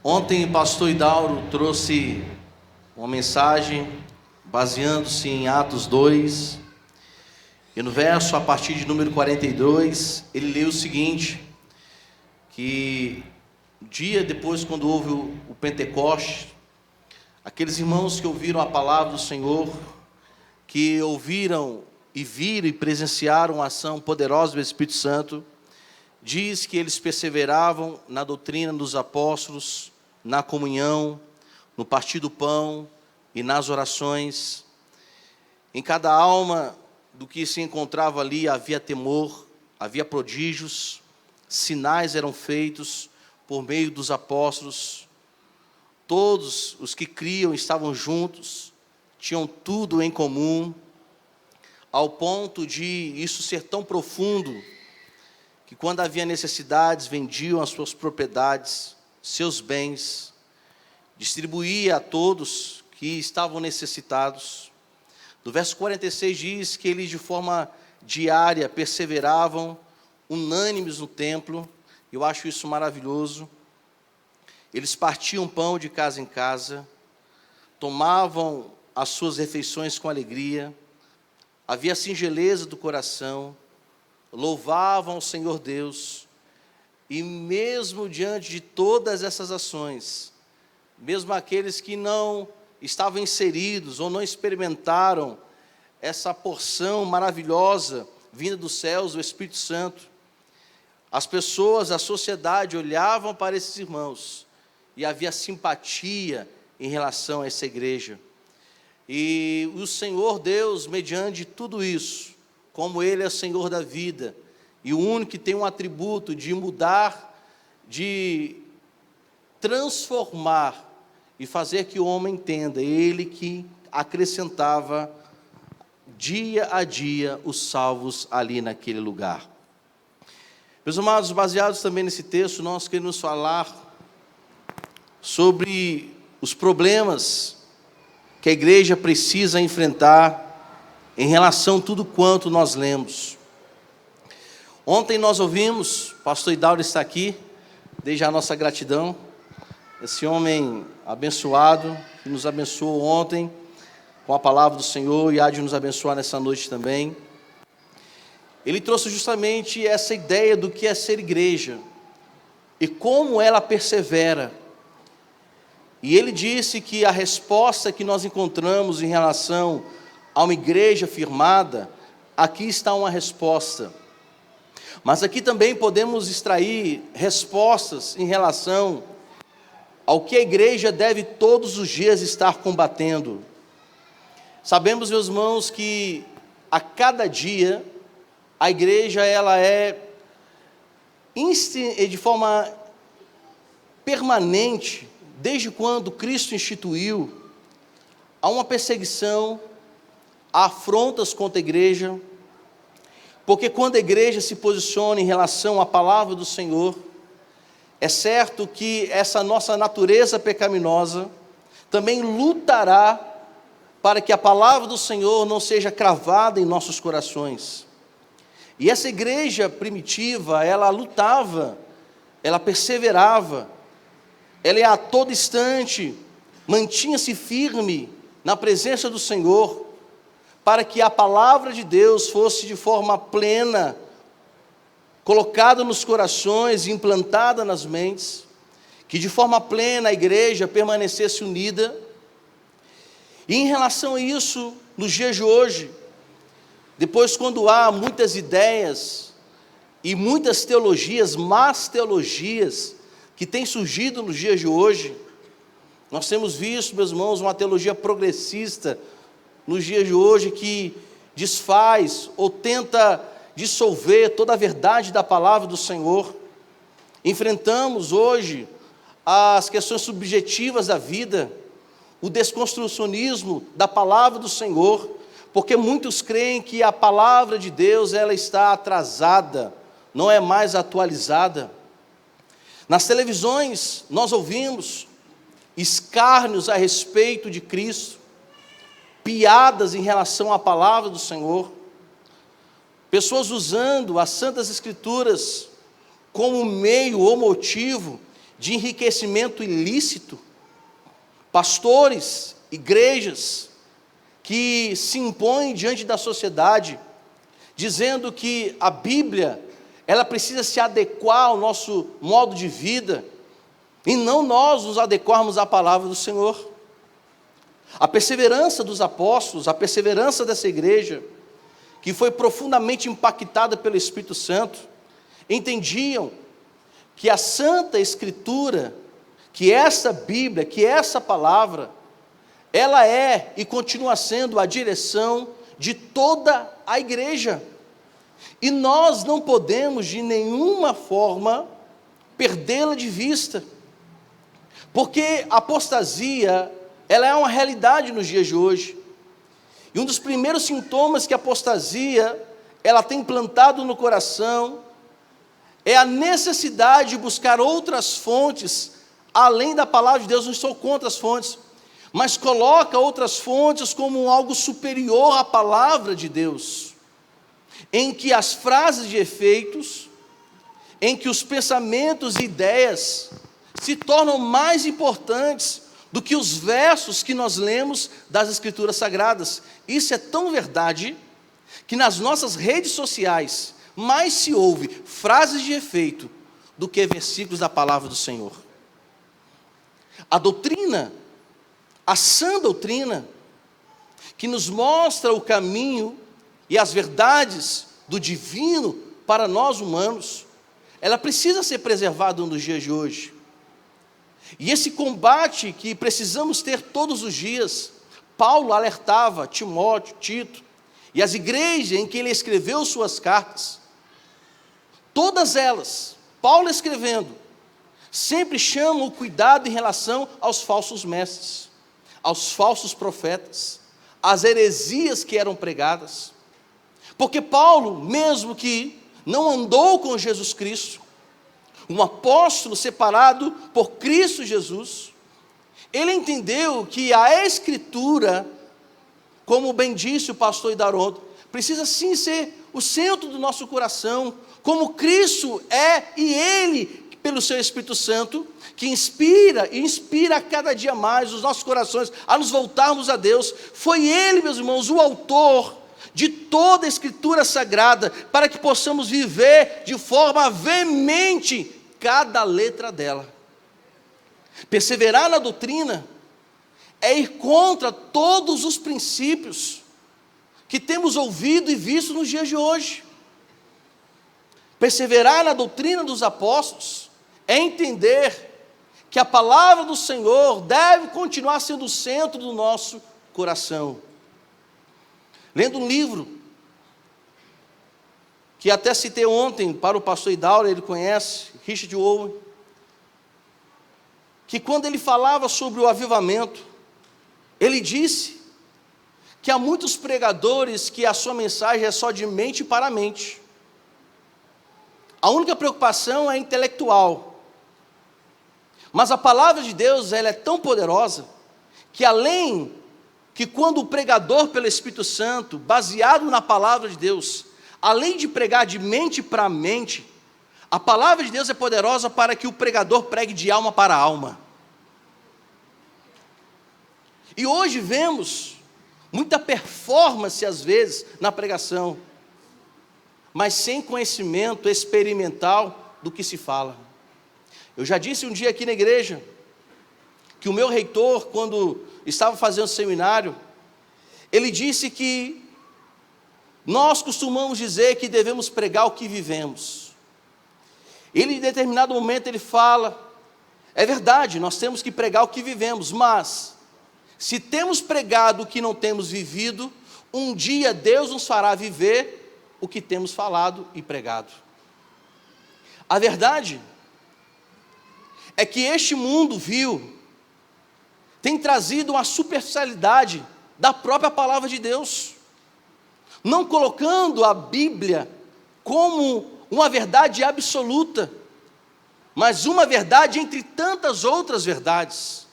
Ontem o pastor Hidauro trouxe uma mensagem baseando-se em Atos 2, e no verso a partir de número 42, ele leu o seguinte, que dia depois, quando houve o Pentecoste, aqueles irmãos que ouviram a palavra do Senhor, que ouviram e viram e presenciaram a ação poderosa do Espírito Santo, diz que eles perseveravam na doutrina dos apóstolos, na comunhão, no partir do pão e nas orações. Em cada alma do que se encontrava ali havia temor, havia prodígios, sinais eram feitos por meio dos apóstolos. Todos os que criam estavam juntos, tinham tudo em comum, ao ponto de isso ser tão profundo, que quando havia necessidades, vendiam as suas propriedades, seus bens, distribuía a todos que estavam necessitados. No verso 46 diz que eles de forma diária perseveravam, unânimes no templo. Eu acho isso maravilhoso. Eles partiam pão de casa em casa, tomavam as suas refeições com alegria, havia singeleza do coração, louvavam o Senhor Deus, e mesmo diante de todas essas ações, mesmo aqueles que não estavam inseridos ou não experimentaram essa porção maravilhosa vinda dos céus, do Espírito Santo, as pessoas, a sociedade olhavam para esses irmãos e havia simpatia em relação a essa igreja. E o Senhor Deus, mediante tudo isso, como Ele é o Senhor da vida, e o único que tem um atributo de mudar, de transformar e fazer que o homem entenda, Ele que acrescentava dia a dia os salvos ali naquele lugar. Meus amados, baseados também nesse texto, nós queremos falar sobre os problemas que a igreja precisa enfrentar em relação a tudo quanto nós lemos. Ontem nós ouvimos, o pastor Hidauro está aqui, desde a nossa gratidão, esse homem abençoado, que nos abençoou ontem com a palavra do Senhor e há de nos abençoar nessa noite também. Ele trouxe justamente essa ideia do que é ser igreja e como ela persevera. E ele disse que a resposta que nós encontramos em relação a uma igreja firmada, aqui está uma resposta. Mas aqui também podemos extrair respostas em relação ao que a igreja deve todos os dias estar combatendo. Sabemos, meus irmãos, que a cada dia a igreja ela é de forma permanente, desde quando Cristo instituiu, há uma perseguição, há afrontas contra a igreja, porque quando a igreja se posiciona em relação à palavra do Senhor, é certo que essa nossa natureza pecaminosa também lutará para que a palavra do Senhor não seja cravada em nossos corações. E essa igreja primitiva, ela lutava, ela perseverava, ela a todo instante mantinha-se firme na presença do Senhor, para que a palavra de Deus fosse de forma plena, colocada nos corações e implantada nas mentes, que de forma plena a igreja permanecesse unida. E em relação a isso, nos dias de hoje, depois quando há muitas ideias e muitas teologias, más teologias, que têm surgido nos dias de hoje, nós temos visto, meus irmãos, uma teologia progressista, nos dias de hoje, que desfaz ou tenta dissolver toda a verdade da palavra do Senhor. Enfrentamos hoje as questões subjetivas da vida, o desconstrucionismo da palavra do Senhor, porque muitos creem que a palavra de Deus ela está atrasada, não é mais atualizada. Nas televisões nós ouvimos escárnios a respeito de Cristo, piadas em relação à palavra do Senhor, pessoas usando as Santas Escrituras como meio ou motivo de enriquecimento ilícito, pastores, igrejas, que se impõem diante da sociedade, dizendo que a Bíblia, ela precisa se adequar ao nosso modo de vida, e não nós nos adequarmos à palavra do Senhor. A perseverança dos apóstolos, a perseverança dessa igreja, que foi profundamente impactada pelo Espírito Santo, entendiam que a Santa Escritura, que essa Bíblia, que essa palavra, ela é e continua sendo a direção de toda a igreja. E nós não podemos de nenhuma forma perdê-la de vista, porque a apostasia, ela é uma realidade nos dias de hoje. E um dos primeiros sintomas que a apostasia, ela tem implantado no coração, é a necessidade de buscar outras fontes, além da palavra de Deus. Não estou contra as fontes, mas coloca outras fontes como algo superior à palavra de Deus, em que as frases de efeitos, em que os pensamentos e ideias se tornam mais importantes do que os versos que nós lemos das Escrituras Sagradas. Isso é tão verdade, que nas nossas redes sociais, mais se ouve frases de efeito do que versículos da palavra do Senhor. A doutrina, a sã doutrina, que nos mostra o caminho e as verdades do divino para nós humanos, ela precisa ser preservada nos dias de hoje. E esse combate que precisamos ter todos os dias, Paulo alertava Timóteo, Tito, e as igrejas em que ele escreveu suas cartas, todas elas, Paulo escrevendo, sempre chama o cuidado em relação aos falsos mestres, aos falsos profetas, às heresias que eram pregadas. Porque Paulo, mesmo que não andou com Jesus Cristo, um apóstolo separado por Cristo Jesus, ele entendeu que a Escritura, como bem disse o pastor Idaronto, precisa sim ser o centro do nosso coração, como Cristo é, e Ele, pelo seu Espírito Santo, que inspira e inspira a cada dia mais os nossos corações a nos voltarmos a Deus. Foi Ele, meus irmãos, o autor de toda a Escritura Sagrada, para que possamos viver de forma veemente cada letra dela. Perseverar na doutrina é ir contra todos os princípios que temos ouvido e visto nos dias de hoje. Perseverar na doutrina dos apóstolos é entender que a palavra do Senhor deve continuar sendo o centro do nosso coração. Lendo um livro que até citei ontem para o pastor Idauro, ele conhece, Richard Owen, que quando ele falava sobre o avivamento, ele disse que há muitos pregadores que a sua mensagem é só de mente para mente. A única preocupação é intelectual. Mas a palavra de Deus, ela é tão poderosa, que além que quando o pregador pelo Espírito Santo, baseado na palavra de Deus, além de pregar de mente para mente, a palavra de Deus é poderosa para que o pregador pregue de alma para alma. E hoje vemos muita performance às vezes na pregação, mas sem conhecimento experimental do que se fala. Eu já disse um dia aqui na igreja, que o meu reitor, quando estava fazendo seminário, ele disse que nós costumamos dizer que devemos pregar o que vivemos. Ele, em determinado momento, ele fala, é verdade, nós temos que pregar o que vivemos, mas se temos pregado o que não temos vivido, um dia Deus nos fará viver o que temos falado e pregado. A verdade é que este mundo vil tem trazido uma superficialidade da própria palavra de Deus, não colocando a Bíblia como uma verdade absoluta, mas uma verdade entre tantas outras verdades.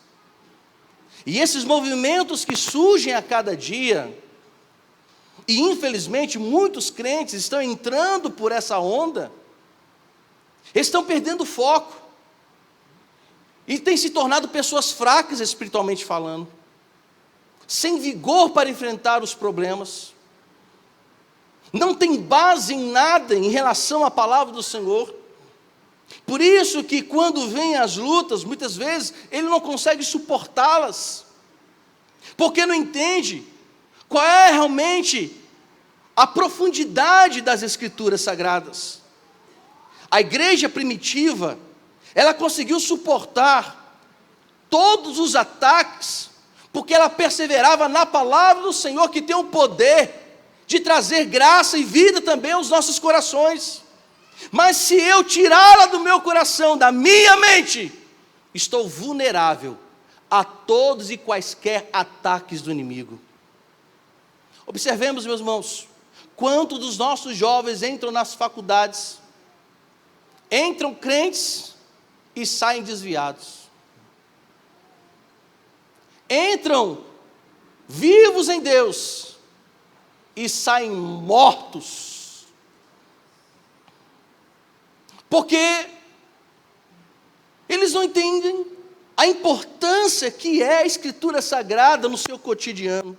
E esses movimentos que surgem a cada dia, e infelizmente muitos crentes estão entrando por essa onda, estão perdendo o foco. e têm se tornado pessoas fracas espiritualmente falando, sem vigor para enfrentar os problemas, não tem base em nada em relação à palavra do Senhor. Por isso que quando vêm as lutas, muitas vezes ele não consegue suportá-las, porque não entende qual é realmente a profundidade das Escrituras Sagradas. A igreja primitiva, ela conseguiu suportar todos os ataques, porque ela perseverava na palavra do Senhor, que tem o poder de trazer graça e vida também aos nossos corações. Mas se eu tirá-la do meu coração, da minha mente, estou vulnerável a todos e quaisquer ataques do inimigo. Observemos, meus irmãos, quantos dos nossos jovens entram nas faculdades, entram crentes e saem desviados. Entram vivos em Deus e saem mortos. Porque eles não entendem a importância que é a Escritura Sagrada no seu cotidiano.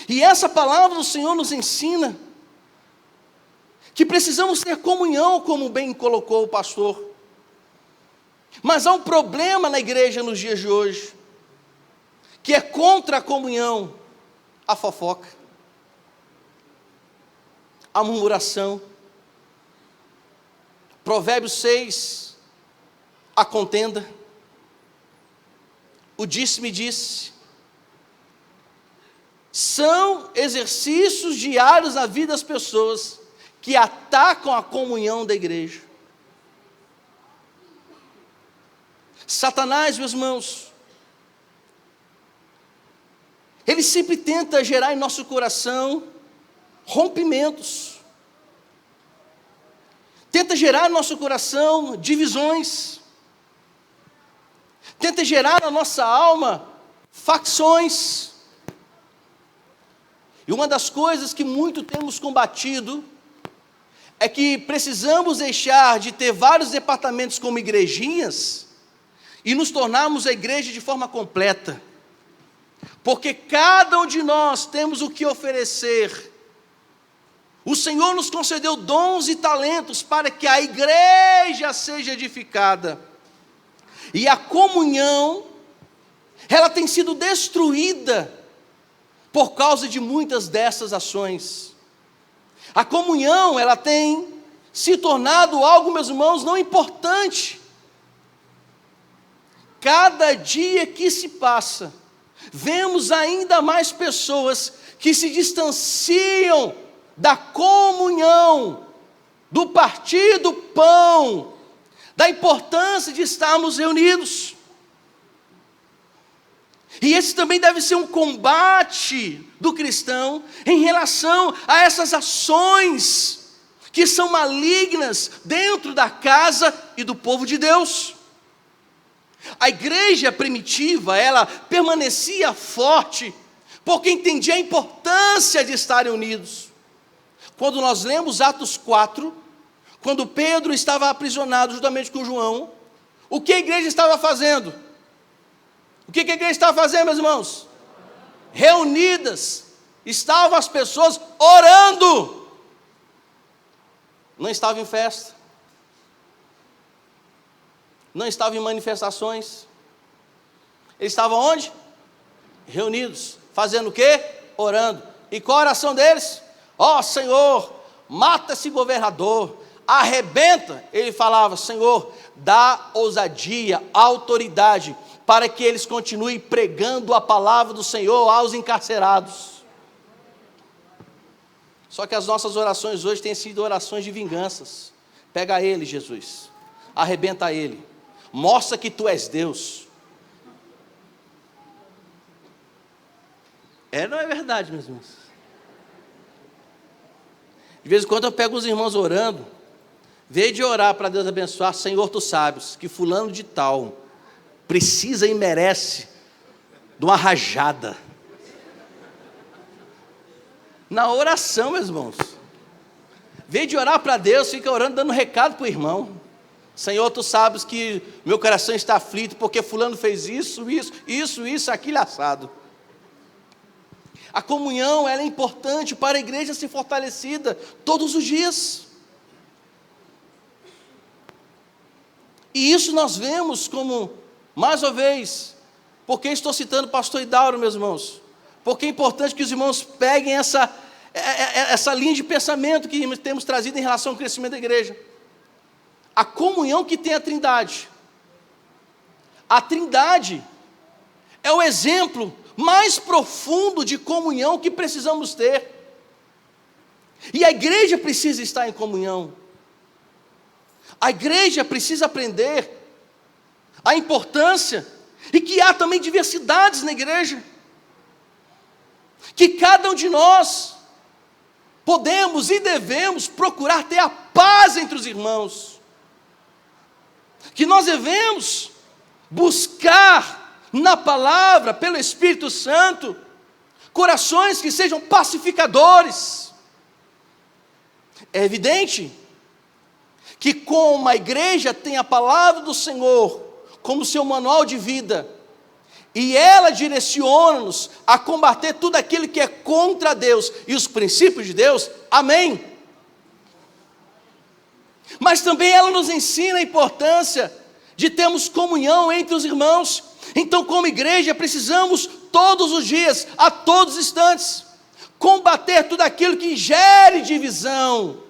E essa palavra do Senhor nos ensina que precisamos ter comunhão, como bem colocou o pastor. Mas há um problema na igreja nos dias de hoje, que é contra a comunhão: a fofoca, a murmuração. Provérbios 6, a contenda, o disse-me disse, são exercícios diários na vida das pessoas que atacam a comunhão da igreja. Satanás, meus irmãos, ele sempre tenta gerar em nosso coração rompimentos, tenta gerar no nosso coração divisões, tenta gerar na nossa alma facções. E uma das coisas que muito temos combatido é que precisamos deixar de ter vários departamentos como igrejinhas e nos tornarmos a igreja de forma completa, porque cada um de nós temos o que oferecer. O Senhor nos concedeu dons e talentos para que a igreja seja edificada. E a comunhão, ela tem sido destruída por causa de muitas dessas ações. A comunhão, ela tem se tornado algo, meus irmãos, não importante. Cada dia que se passa, vemos ainda mais pessoas que se distanciam da comunhão, do partir do pão, da importância de estarmos reunidos. E esse também deve ser um combate do cristão em relação a essas ações que são malignas dentro da casa e do povo de Deus. A igreja primitiva, ela permanecia forte, porque entendia a importância de estarem unidos. Quando nós lemos Atos 4, quando Pedro estava aprisionado juntamente com João, o que a igreja estava fazendo? O que a igreja estava fazendo, meus irmãos? Reunidas, estavam as pessoas orando, não estavam em festa, não estavam em manifestações, eles estavam onde? Reunidos, fazendo o quê? Orando. E qual a oração deles? Ó Senhor, mata esse governador, arrebenta. Ele falava: Senhor, dá ousadia, autoridade, para que eles continuem pregando a palavra do Senhor aos encarcerados. Só que as nossas orações hoje têm sido orações de vinganças. Pega ele, Jesus, arrebenta ele, mostra que tu és Deus. Não é verdade, meus irmãos? De vez em quando eu pego os irmãos orando, veio de orar para Deus abençoar. Senhor, tu sabes que fulano de tal precisa e merece de uma rajada. Na oração, meus irmãos, veio de orar para Deus, fica orando, dando recado para o irmão. Senhor, tu sabes que meu coração está aflito, porque fulano fez isso, aquilo assado. A comunhão, ela é importante para a igreja ser fortalecida todos os dias. E isso nós vemos como, mais uma vez, porque estou citando o pastor Idauro, meus irmãos, porque é importante que os irmãos peguem essa linha de pensamento que temos trazido em relação ao crescimento da igreja. A comunhão que tem a Trindade. A Trindade é o exemplo mais profundo de comunhão que precisamos ter. E a igreja precisa estar em comunhão. A igreja precisa aprender a importância e que há também diversidades na igreja. Que cada um de nós podemos e devemos procurar ter a paz entre os irmãos. Que nós devemos buscar na palavra, pelo Espírito Santo, corações que sejam pacificadores. É evidente que como a igreja tem a palavra do Senhor como seu manual de vida, e ela direciona-nos a combater tudo aquilo que é contra Deus e os princípios de Deus, amém. Mas também ela nos ensina a importância de termos comunhão entre os irmãos. Então, como igreja, precisamos todos os dias, a todos os instantes, combater tudo aquilo que gere divisão,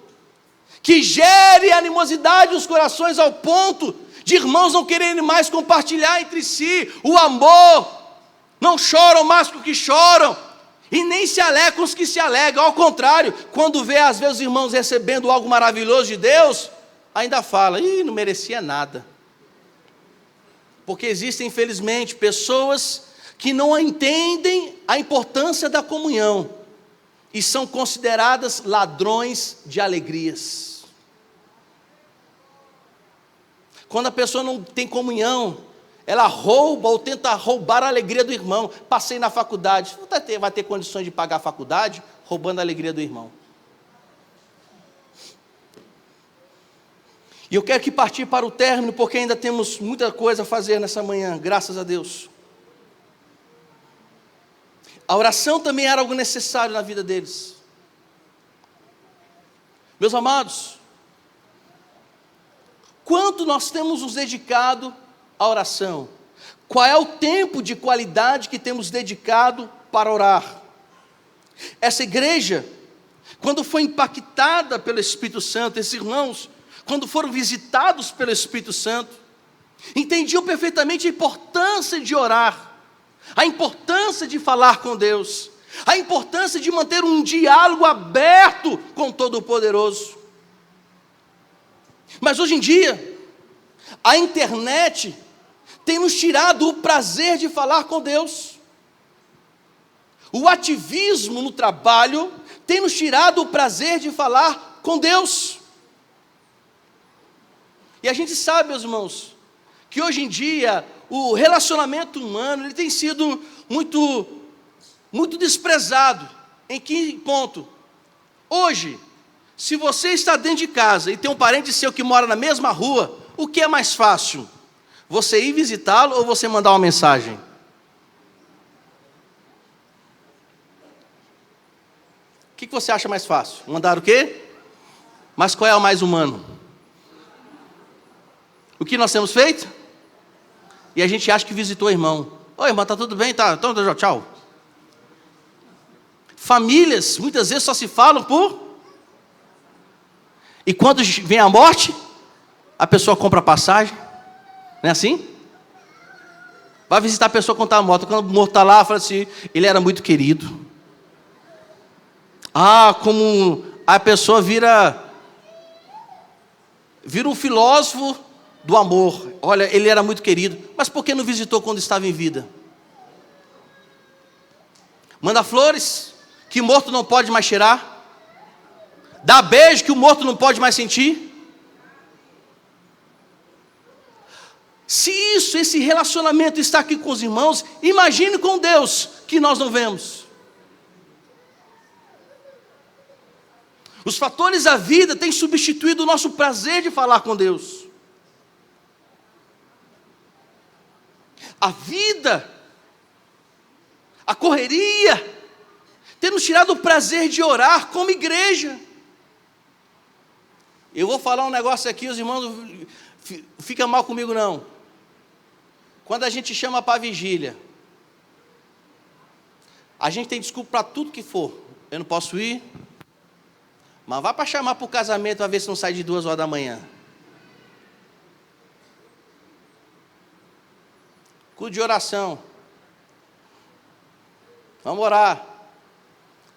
que gere animosidade nos corações, ao ponto de irmãos não quererem mais compartilhar entre si o amor, não choram mais com o que choram, e nem se alegram com os que se alegram. Ao contrário, quando vê às vezes os irmãos recebendo algo maravilhoso de Deus, ainda fala, não merecia nada. Porque existem, infelizmente, pessoas que não entendem a importância da comunhão e são consideradas ladrões de alegrias. Quando a pessoa não tem comunhão, ela rouba ou tenta roubar a alegria do irmão. Passei na faculdade, vai ter condições de pagar a faculdade roubando a alegria do irmão. E eu quero que partir para o término, porque ainda temos muita coisa a fazer nessa manhã, graças a Deus. A oração também era algo necessário na vida deles. Meus amados, quanto nós temos nos dedicado à oração? Qual é o tempo de qualidade que temos dedicado para orar? Essa igreja, quando foi impactada pelo Espírito Santo, esses irmãos, quando foram visitados pelo Espírito Santo, entendiam perfeitamente a importância de orar, a importância de falar com Deus, a importância de manter um diálogo aberto com Todo-Poderoso. Mas hoje em dia, a internet tem nos tirado o prazer de falar com Deus. O ativismo no trabalho tem nos tirado o prazer de falar com Deus. E a gente sabe, meus irmãos, que hoje em dia o relacionamento humano ele tem sido muito desprezado. Em que ponto? Hoje, se você está dentro de casa e tem um parente seu que mora na mesma rua, o que é mais fácil? Você ir visitá-lo ou você mandar uma mensagem? O que você acha mais fácil? Mandar o quê? Mas qual é o mais humano? O que nós temos feito? E a gente acha que visitou o irmão. Oi, irmão, tá tudo bem? Tá, então tchau. Famílias, muitas vezes só se falam por... E quando vem a morte, a pessoa compra a passagem. Não é assim? Vai visitar a pessoa quando está morta. Quando o morto está lá, fala assim, ele era muito querido. Como a pessoa vira um filósofo do amor. Olha, ele era muito querido. Mas por que não visitou quando estava em vida? Manda flores, que morto não pode mais cheirar. Dá beijo, que o morto não pode mais sentir. Se esse relacionamento está aqui com os irmãos, imagine com Deus, que nós não vemos. Os fatores da vida têm substituído o nosso prazer de falar com Deus. a vida, a correria, tem nos tirado o prazer de orar como igreja. Eu vou falar um negócio aqui, os irmãos fica mal comigo não. Quando a gente chama para a vigília, a gente tem desculpa para tudo que for. Eu não posso ir, mas vai para chamar para o casamento, para ver se não sai de 2 horas da manhã. Culto de oração. Vamos orar.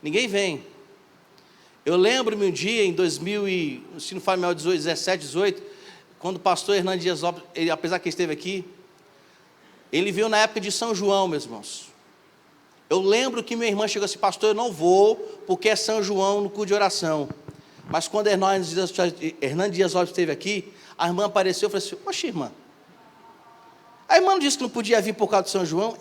Ninguém vem. Eu lembro-me um dia, em 2000, se não falo 17, 18, quando o pastor Hernandes Dias Lopes, ele, apesar que ele esteve aqui, ele veio na época de São João, meus irmãos. Eu lembro que minha irmã chegou assim, pastor, eu não vou, porque é São João no culto de oração. Mas quando Hernandes Dias Lopes esteve aqui, a irmã apareceu e falou assim, oxe, irmã, a irmã não disse que não podia vir por causa de São João?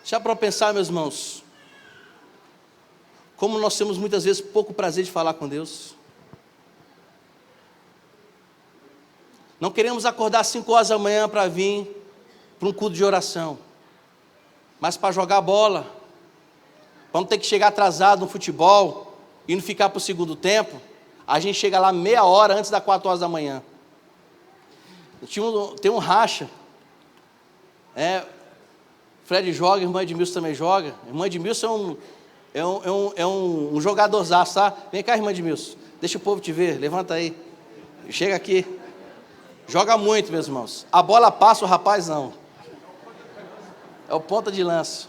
Já para pensar, meus irmãos, como nós temos muitas vezes pouco prazer de falar com Deus. Não queremos acordar às 5 horas da manhã para vir para um culto de oração, mas para jogar bola, para não ter que chegar atrasado no futebol e não ficar para o segundo tempo, a gente chega lá meia hora antes das 4 horas da manhã. Tem um racha, Fred joga, irmã Edmilson também joga. Irmã Edmilson é um jogadorzaço, tá? Vem cá, irmã Edmilson, deixa o povo te ver, levanta aí, chega aqui. Joga muito, meus irmãos. A bola passa, o rapaz não. É o ponta de lança.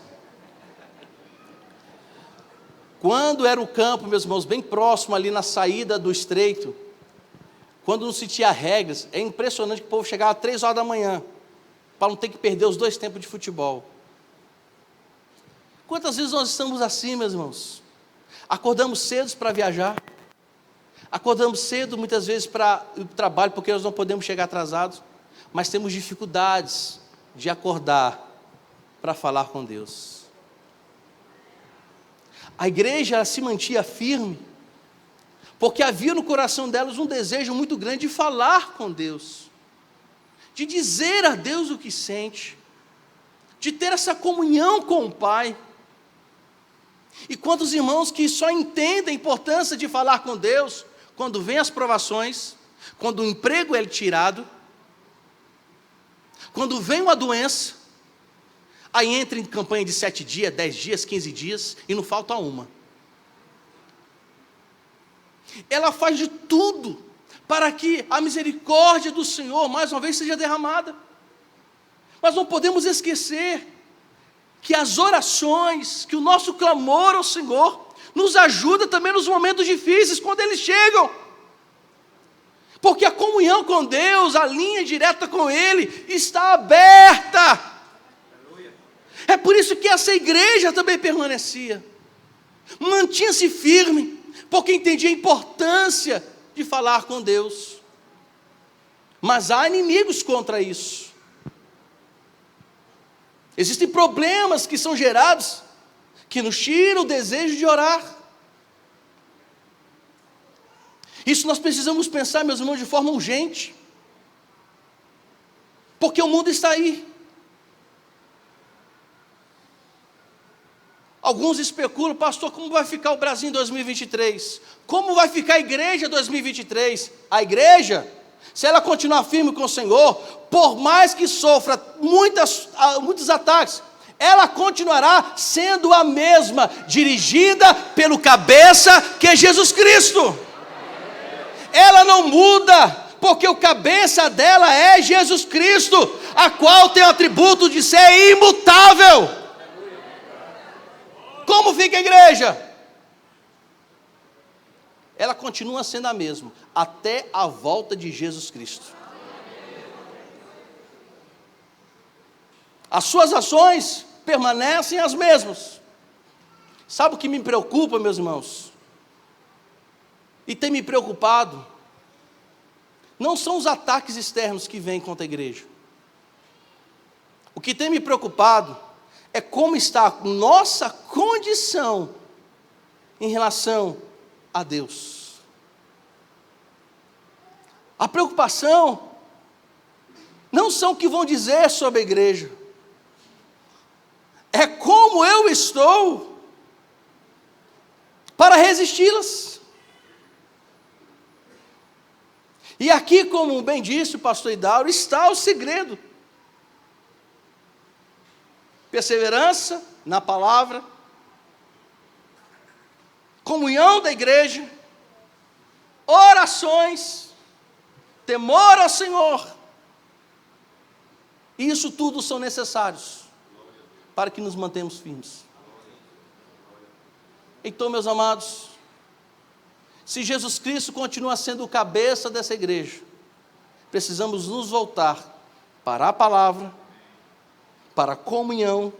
Quando era o campo, meus irmãos, bem próximo ali na saída do estreito, quando não se tinha regras, é impressionante que o povo chegava às 3 horas da manhã, para não ter que perder os 2 tempos de futebol. Quantas vezes nós estamos assim, meus irmãos? Acordamos cedo para viajar. Acordamos cedo, muitas vezes, para o trabalho, porque nós não podemos chegar atrasados, mas temos dificuldades de acordar para falar com Deus. A igreja se mantinha firme, porque havia no coração delas um desejo muito grande de falar com Deus, de dizer a Deus o que sente, de ter essa comunhão com o Pai. E quantos irmãos que só entendem a importância de falar com Deus quando vem as provações, quando o emprego é tirado, quando vem uma doença, aí entra em campanha de 7 dias, 10 dias, 15 dias, e não falta uma. Ela faz de tudo para que a misericórdia do Senhor, mais uma vez, seja derramada. Mas não podemos esquecer que as orações, que o nosso clamor ao Senhor, nos ajuda também nos momentos difíceis, quando eles chegam. Porque a comunhão com Deus, a linha direta com Ele, está aberta. É por isso que essa igreja também permanecia. Mantinha-se firme, porque entendia a importância de falar com Deus. Mas há inimigos contra isso. Existem problemas que são gerados, que nos tiram o desejo de orar. Isso nós precisamos pensar, meus irmãos, de forma urgente. Porque o mundo está aí. Alguns especulam, pastor, como vai ficar o Brasil em 2023? Como vai ficar a igreja em 2023? A igreja, se ela continuar firme com o Senhor, por mais que sofra muitos ataques, ela continuará sendo a mesma, dirigida pelo cabeça que é Jesus Cristo. Ela não muda, porque o cabeça dela é Jesus Cristo, a qual tem o atributo de ser imutável. Como fica a igreja? Ela continua sendo a mesma, até a volta de Jesus Cristo. As suas ações permanecem as mesmas. Sabe o que me preocupa, meus irmãos? E tem me preocupado, não são os ataques externos que vêm contra a igreja. O que tem me preocupado é como está a nossa condição em relação a Deus. A preocupação não são o que vão dizer sobre a igreja, é como eu estou para resisti-las. E aqui, como bem disse o pastor Idauro, está o segredo. Perseverança na palavra, comunhão da igreja, orações, temor ao Senhor. E isso tudo são necessários para que nos mantemos firmes. Então, meus amados, se Jesus Cristo continua sendo o cabeça dessa igreja, precisamos nos voltar para a palavra, para a comunhão,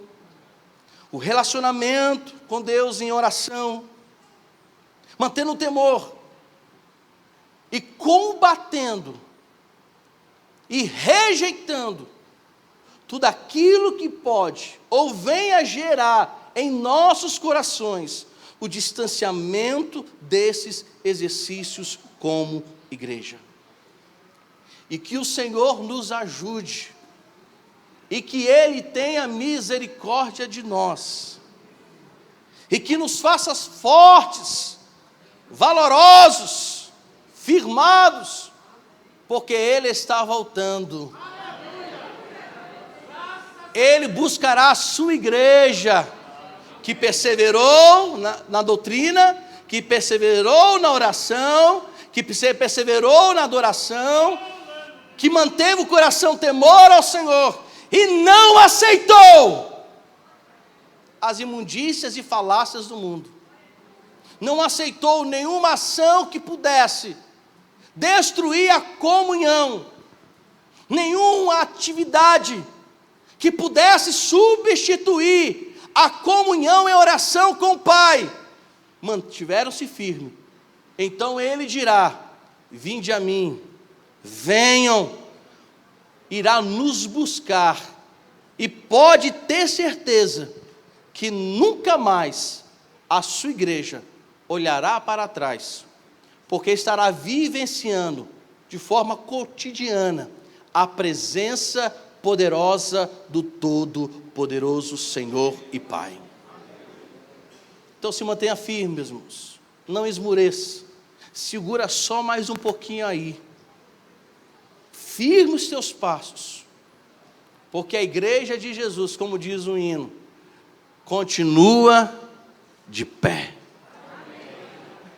o relacionamento com Deus em oração, mantendo o temor e combatendo e rejeitando tudo aquilo que pode ou venha gerar em nossos corações o distanciamento desses exercícios como igreja. E que o Senhor nos ajude, e que Ele tenha misericórdia de nós, e que nos faça fortes, valorosos, firmados, porque Ele está voltando. Ele buscará a sua igreja, que perseverou na doutrina, que perseverou na oração, que perseverou na adoração, que manteve o coração temor ao Senhor, e não aceitou as imundícias e falácias do mundo. Não aceitou nenhuma ação que pudesse destruir a comunhão, nenhuma atividade que pudesse substituir a comunhão em oração com o Pai. Mantiveram-se firmes. Então Ele dirá: vinde a mim, venham, irá nos buscar, e pode ter certeza que nunca mais a sua igreja olhará para trás, porque estará vivenciando de forma cotidiana a presença poderosa do Todo-Poderoso Senhor e Pai. Então se mantenha firme, meus irmãos, não esmoreça, segura só mais um pouquinho aí, firme os teus passos, porque a igreja de Jesus, como diz o hino, continua de pé.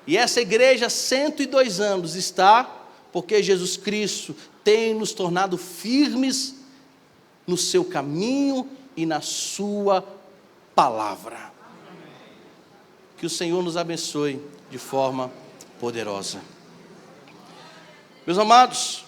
E essa igreja, 102 anos está, porque Jesus Cristo tem nos tornado firmes no seu caminho e na sua palavra. Que o Senhor nos abençoe de forma poderosa. Meus amados,